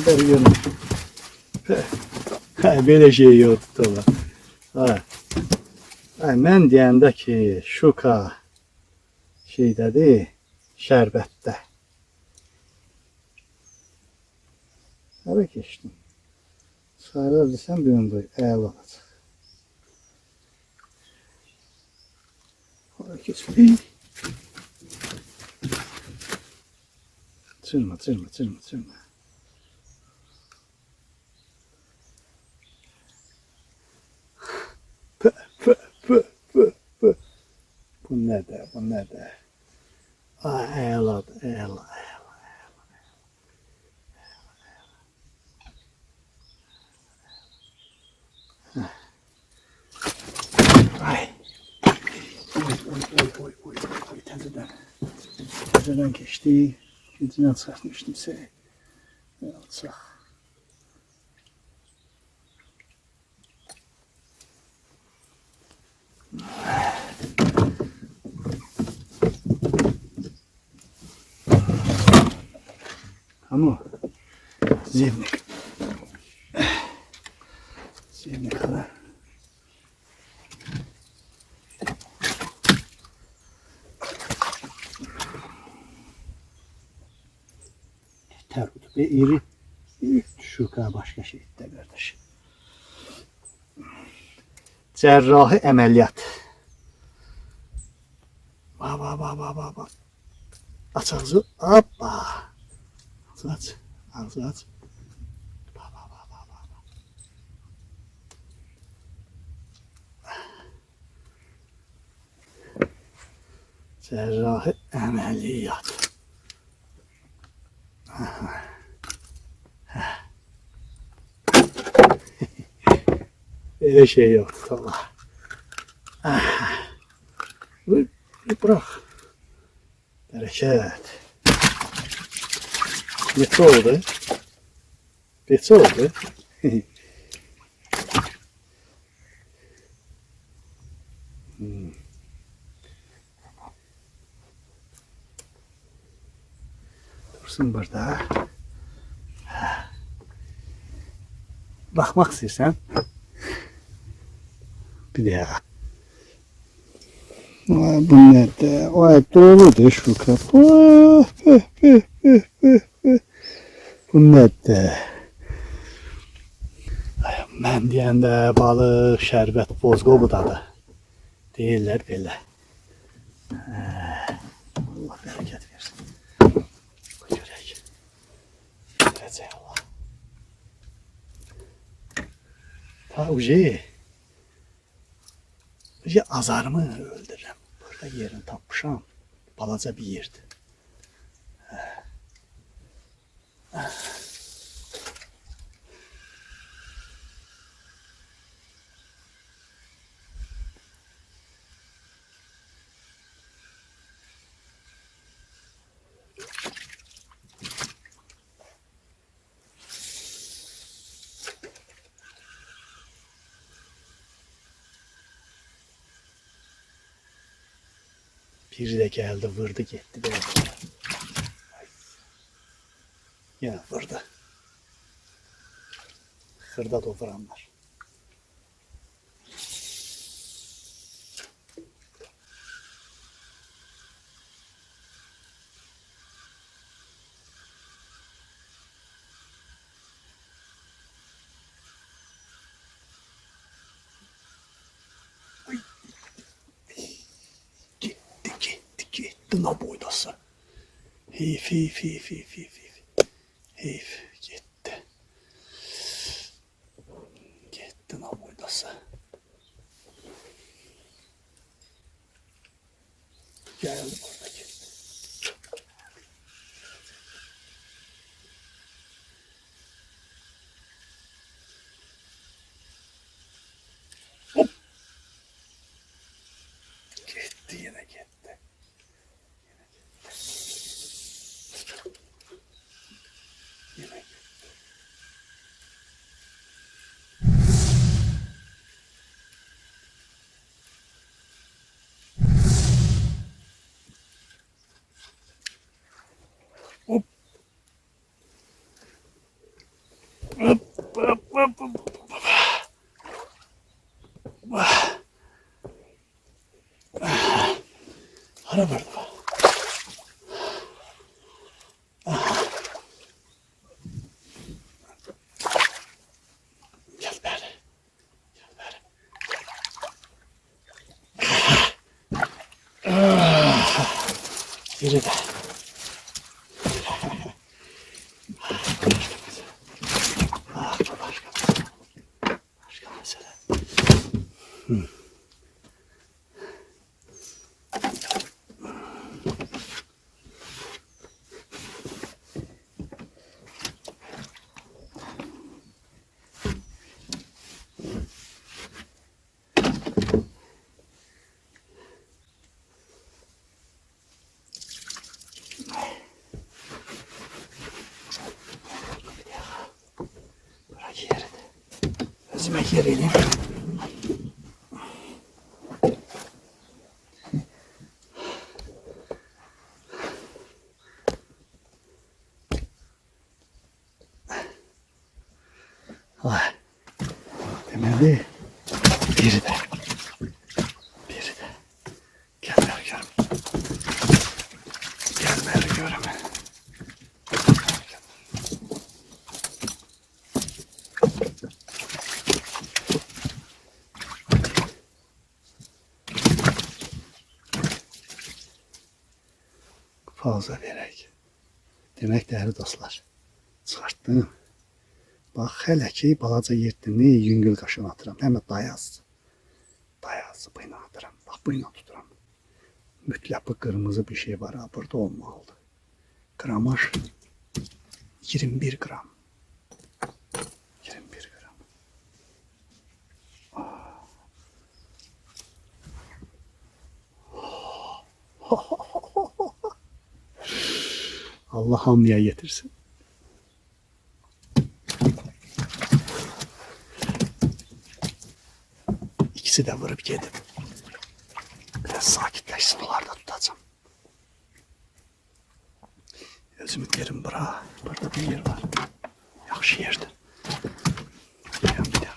Bəri görmüş. Belə şey yoxdur da. Ha. Mən deyəndə ki, şuka şeydədir, şərbətdə. Hara keçdim? Sarı desəm bir ömrü əl olacaq. Hara keçdim? Çırma. Pı. Bu nədir? Əladır. Ay. Oy, təzədən keçdi. Gücünə çıxmışdımsə. Alçaq. Ama zevnik kadar. Terut ve iri şuka başka şey de kardeş. Cerrahi əməliyyat. Bak. Aç ağzı. Hoppa. Ağzı aç. Bak. Cerrahi əməliyyat. Öyle şey yok. Tamam. Bırak. Bereket. Neçə oldu? Dursun burada. Bakmak istersen. Bir daha. Bu nerede? O hep doludur şu kapı. Bu nerede? Mən deyəndə balıq, şərbət, bozqo budadır. Deyirlər belə. Allah bərəkət versin. Görək. Görəcək Allah. Ta ucu azarımı öldürürəm. Burada yerini tapmışam. Balaca bir yerdir. Bir de geldi, vurdu gitti. Yine vurdu. Hırda dolduranlar. Ne boydası. Heyf gitti. Gitti ne boydası. Geldi buradaki. Hop. Gitti yine gitti. Hara vardı bu? Gel beri. Gel beri. Biri de. Başka mesele. Bırak yerini. Özüme yeriyim. Ay. Demedi. Biri de. Biri de. Gel ver görüm. Gel ver görüm. Fazla verək. Demək değerli dostlar. Çıxartdım. Bax, hələ ki, balaca yırtdığını yüngül qaşına atıram. Həmə dayaz. Dayaz bu ilə atıram. Bax, bu ilə tuturam. Mütləq bu qırmızı bir şey var ha, burada olmalıdır. Gramaj 21 gram. 21 gram. Allah hamıya getirsin. İkisi de vurup gedib. Biraz sakitləşsin, onları da tutacağım. Özümü derim bura. Burada bir yer var. Yaxşı yerdir. Bir dəqiqə.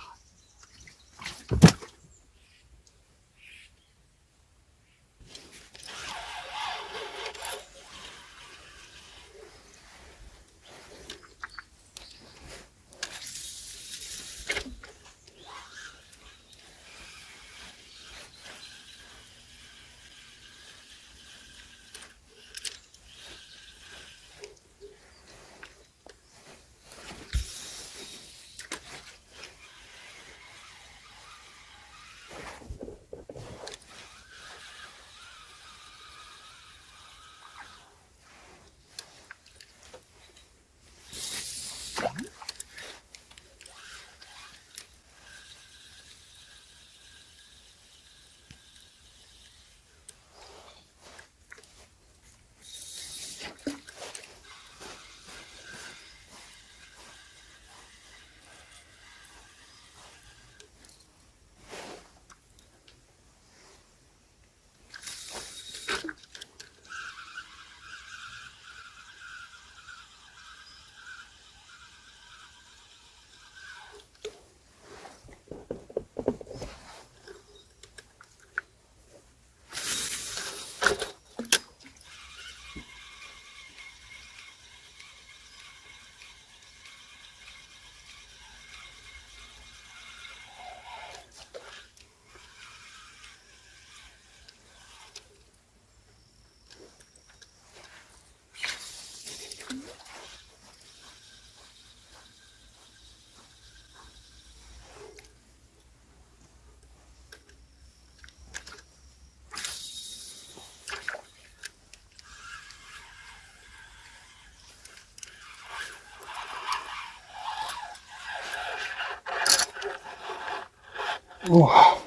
Oh.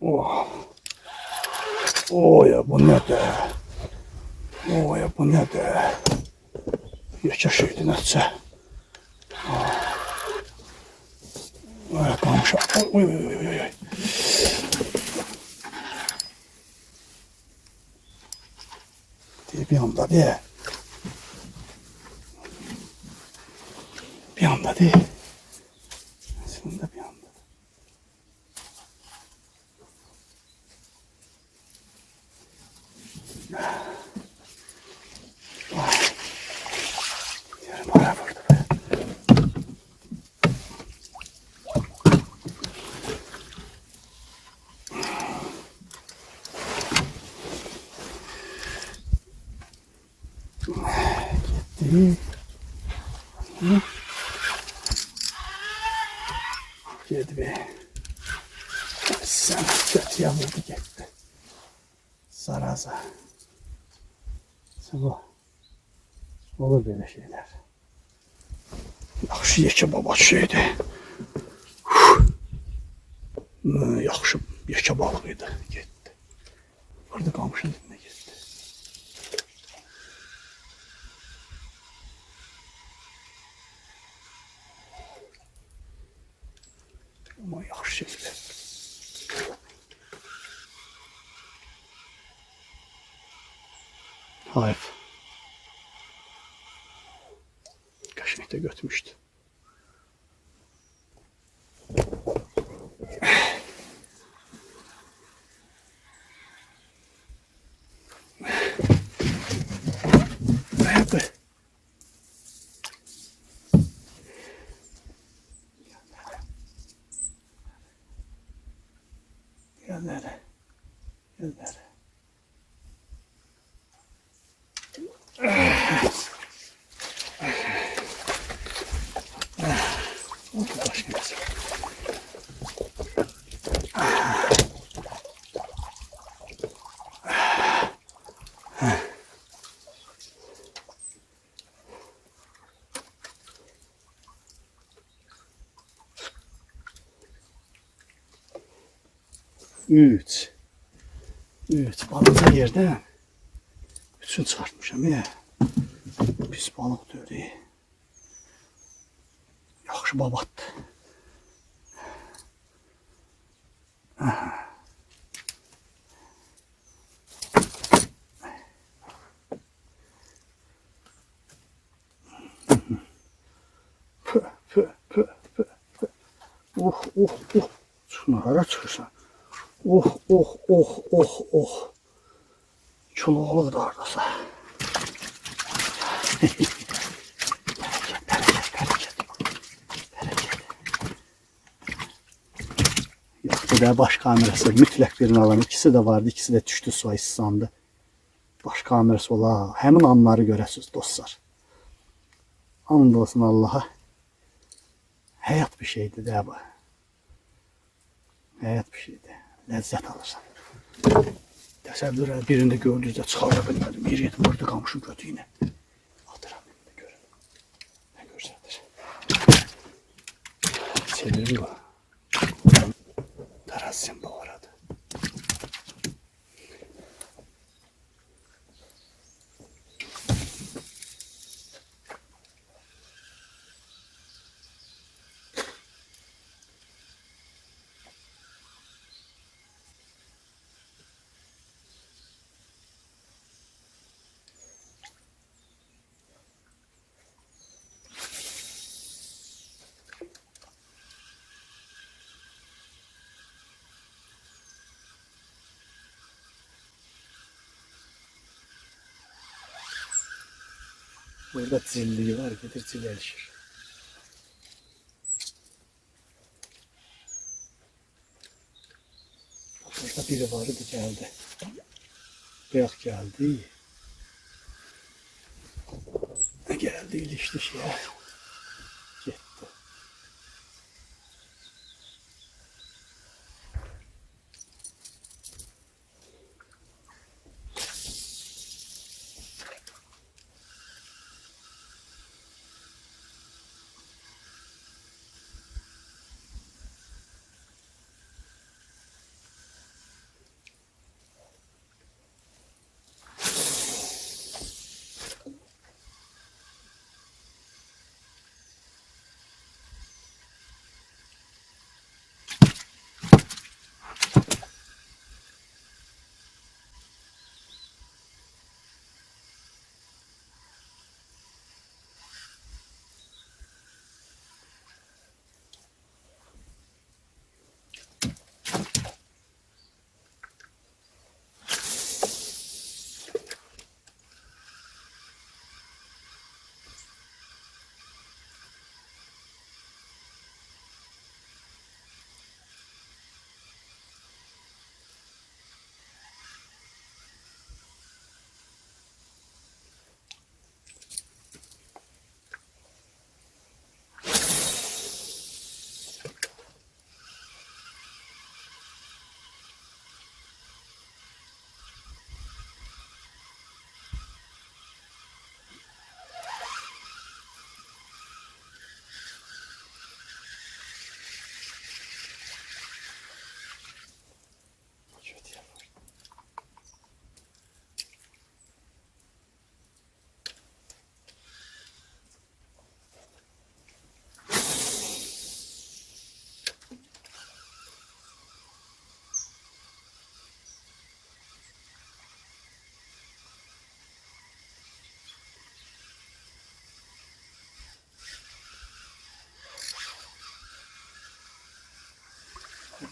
Oh. Oh ya bu ne de. Oh ya bu ne de. Yaşa şeydi netse. Ay kalmış. Oy oy oy oy. Bir anda değil. Bir anda değil. Aslında bir anda. Yarım ara vurdu be. Gitti. Gedi be. Sen kötüye vurdu gitti. Zaraza. Bu. Olur böyle şeyler. Yaxşı yekə baba şeydi. Yaxşı yekə balıq idi. Getdi. Burada qamışın dibinə getdi. Ama yaxşı şeydi. Hayır. Kaşıkta götürmüştü. Nerede? Yerlere. Yerlere. Başka bir şey. Üç. Balığı yerden. Bütün çıkartmışım ya. Pis balık diyor. Yaxşı babatdı. Pö. Oh. Şuna hara çıxırsan. Oh. Çuluğluq da oradasa. Bereket. Yaxşı da baş kamerası mütləq birini alan. İkisi de vardı, ikisi de düştü suya islandı. Baş kamerası ola. Həmin anları görəsiniz dostlar. And olsun Allah'a. Hayat bir şeydi de bu. Hayat bir şeydi. Lezzet alırsan. Təsəvvür et, birinde gördüğünüzde çıxara bilmedim. Bir yedim burada qamışın kötüyünə. Atıram birinde görün. Ne görsədir. Çevirir bu. Tarazim bu arada. Burada zilliği var, gelir zil erişir. Burada biri vardı geldi. Beyaz geldi. Geldi ilişti şeye. Gitti.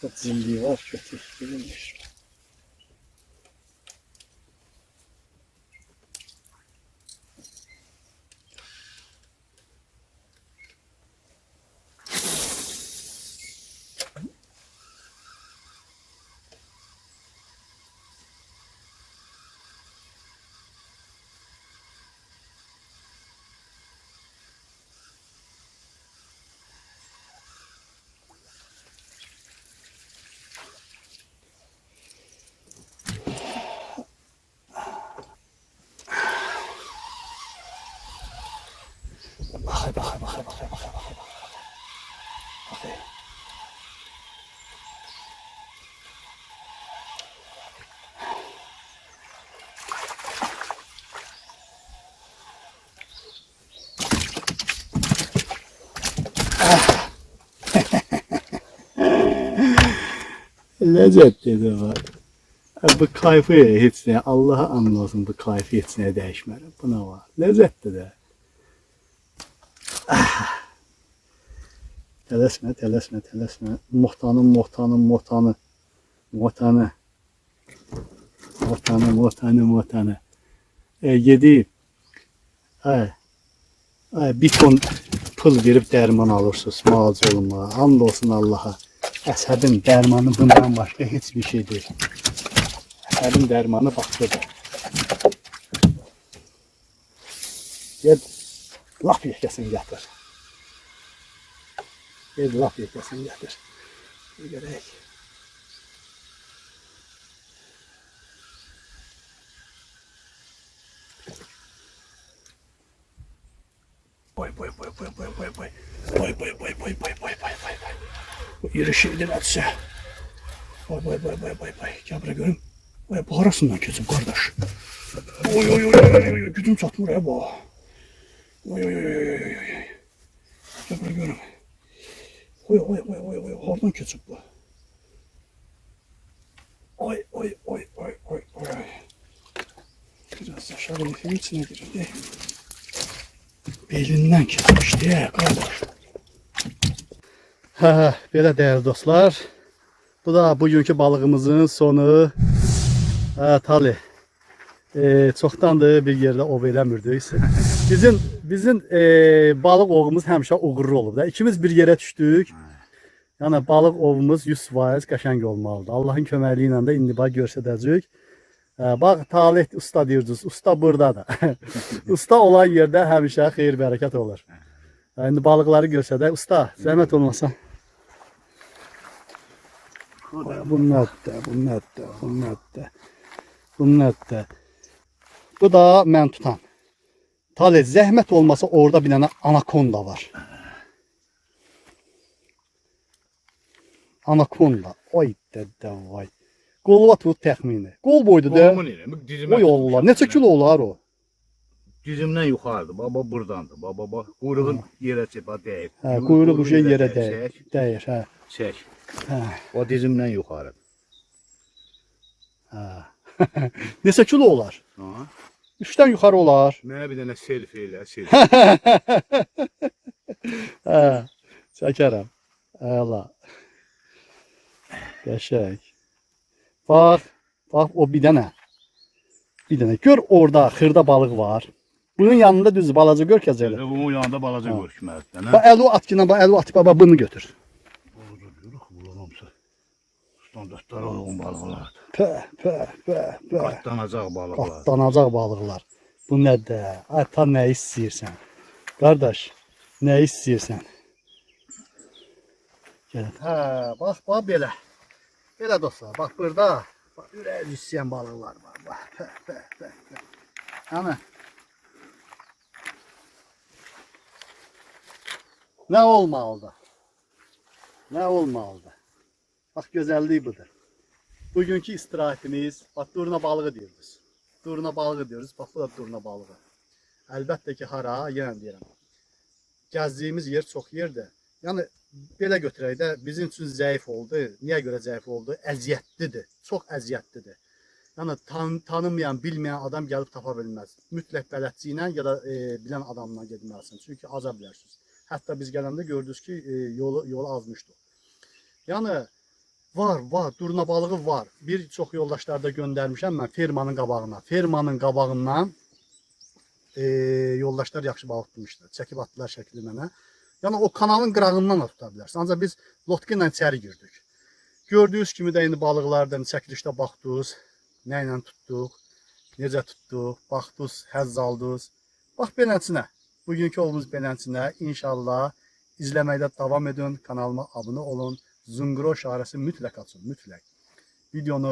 Burada cimriyi var, götür. Bilinmiş. Bakay. Lezzet dedi var. Bu kayfı heç nə, Allaha and olsun bu kayfı heç nəyə dəyişmərəm. Bu nə var? Lezzətdir də. Tələsmə. Motanı. Yedi. Bir ton pul verib dərman alırsınız müalicə olunmağa. And olsun Allaha. Əsəbin dərmanı bundan başqa heç bir şey deyil. Əsəbin dərmanı başqadır. Gel, laf yekəsini gətir. Gel, laf yekəsini gətir. Görək. Boy. Bu iri şeydir hədsə. Boy. Gel buraya görüm. Bu arasından keçib qardaş. Oy. Gücüm çatmır ya bu. Oy. Gel buraya görüm. Oy. Hardan keçib bu? Oy. Biraz aşağı elifin içine girir. Belindən keçmişdi qardaş. Belə dəyərli dostlar. Bu da bugünkü balığımızın sonu. Tali. Çoxdandır bir yerdə ov eləmirdik. Bizim balıq ovumuz həmişə uğurlu olub da. İkimiz bir yerə düşdük. Yəni balıq ovumuz 100% qəşəng olmalıdır. Allahın köməkliyi ilə də indi bax göstərəcəyik. Bax Talih usta deyirdiniz. Usta buradadır. Usta olan yerdə həmişə xeyir bərəkət olur. İndi balıqları göstərək. Usta, zəhmət olmasa. Bu nədir? Bu da mən tutan. Talih, zəhmət olmasa orada bir dənə anakonda var. Anakonda. Oy dədə vay. Qolva tut təxmini. Qol boydu da. Oy Allah, neçə kilo olar o? Dizimdən yuxarıdır. Baba burdandır. Baba quyruğun yerə dəyib. Quyruq ucu yerə dəyir. Çək. O dizimdən yuxarıdır. Neçə kilo olar? 3-dən yuxarı olar. Mənə bir dənə selfie elə. Çəkərəm. Əla. Qəşəng. Bax o bir dənə. Gör orada xırda balıq var. Bunun yanında düz balaca görkəzəli. Bunun yanında balaca görkməlidir. Bax əli atqına, bax əli atıb, bax bunu götür. Standartlara uyğun balıqlardır. Pə. Qatlanacaq balıqlar. Qatlanacaq balıqlar. Bu nədir? Ata nə istəyirsən? Qardaş, nə istəyirsən? Gəl. Bax belə. Belə dostlar, bax burada ürək istəyən balıqlar var. Pə. Ana. Nə olmalıdır? Bax gözəlliyi budur. Bugünkü istirahətimiz, bax durna balığı deyirsiniz. Bax bu da durna balığı. Əlbəttə ki hara, yenə deyirəm. Gəzdiyimiz yer çox yerdir. Yəni belə götürək də bizim üçün zəif oldu. Niyə görə zəif oldu? Əziyyətlidir. Çox əziyyətlidir. Yəni tanımayan, bilməyən adam gəlib tapa bilməz. Mütləq bələdçi ilə ya da bilən adamla getməlisən. Çünki aza bilərsiniz. Hətta biz gələndə gördünüz ki, yolu azmışdı. Yəni Var, durna balığı var. Bir çox yoldaşlarda göndərmişəm mən fermanın qabağına. Fermanın qabağından yoldaşlar yaxşı balıq tutmuşlar. Çəkib atdılar şəkli mənə. Yəni o kanalın qırağından da tuta bilərsən. Ancaq biz lotka ilə içəri girdik. Gördüyünüz kimi də indi balıqlardan çəkilişdə baxdınız. Nə ilə tutduq, necə tutduq, baxdınız, həzz aldınız. Bax beləsinə. Bugünkü ovumuz beləsinə. İnşallah izləməkdə davam edin. Kanalıma abunə olun. Zınqro işarəsi mütləq açın, mütləq. Videonu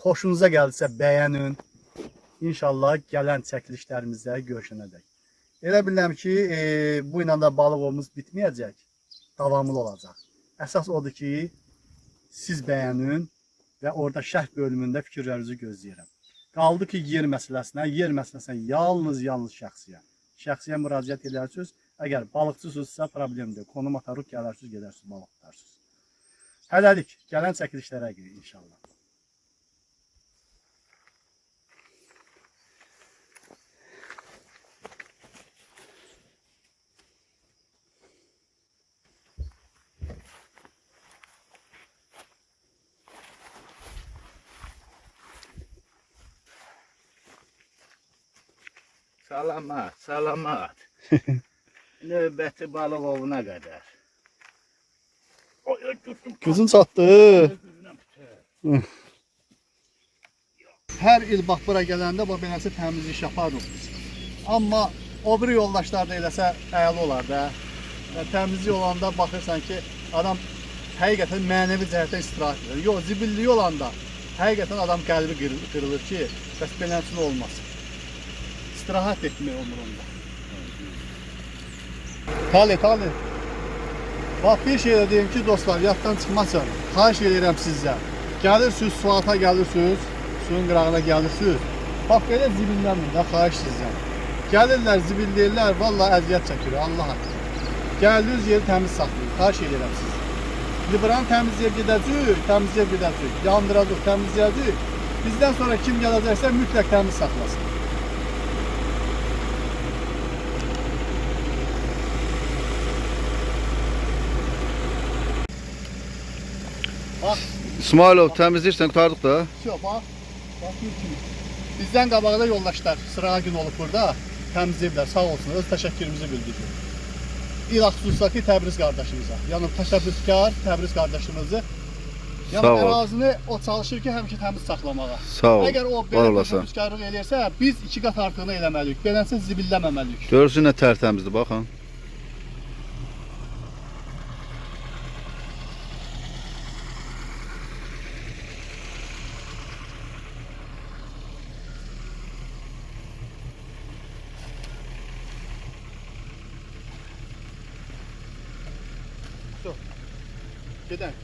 xoşunuza gəldisə bəyənin. İnşallah gələn çəkilişlərimizdə görüşənədək. Elə bilirəm ki, bu ilə də balıq ovumuz bitməyəcək, davamlı olacaq. Əsas odur ki, siz bəyənin və orada şərh bölümündə fikirlərinizi gözləyirəm. Qaldı ki, yer məsələsinə yalnız şəxsiyə müraciət edərsiniz. Əgər balıqçısınızsa problemdir. Konum atarıq, gələrsiniz, gedərsiniz, balıq tutarsınız. Hələlik, gələn çəkilişlərə girin inşallah. Salamat, salamat. Növbəti balıq ovuna qədər. Gözün çatdı. Hər il bax bura gələndə bax beləsə təmiz iş yaparıq biz. Amma o biri yoldaşlar da eləsə əla olar da. Təmizlik olanda baxırsan ki, adam həqiqətən mənəvi cəhətdən istirahət edir. Yox, zibillik olanda həqiqətən adam qəlbi qırılır ki, bəs beləsin olmaz. İstirahat etmək umurunda. Tali. Bax bir şey də deyim ki, dostlar, yaddan çıxmasın. Xahiş edirəm sizə. Gəlirsiniz, sualta gəlirsiniz, suyun qırağına gəlirsiniz. Bax belə zibillənməyin də, xahiş sizdən. Gəlirlər, zibilləyirlər, vallahi əziyyət çəkilir, Allah haqqı. Gəldiniz yeri təmiz saxlayın, xahiş edirəm siz. İndi buranı təmizləyib gedəcək, yandıracaq, təmizləyəcək. Bizdən sonra kim gələcəksə mütləq təmiz saxlasın. Bax, İsmailov təmizləyirsən, qurtardıq da. bax bir kimi. Bizdən qabaqda yoldaşlar sırağa gün olub burada, təmizləyiblər, sağ olsun, öz təşəkkürümüzü bildirir. İlaq xüsusdakı Təbriz qardaşımıza, yəni təşəbbüskar Təbriz qardaşımızı, yəni ərazini o çalışır ki, həmişə təmiz saxlamağa. Sağ ol, Əgər o belə təşəbbüskarlıq eləyirsə, biz 2 qat artığını eləməliyik, beləsə zibilləməməliyik. Görürsün nə tərtəmizdir, baxın. Gedək.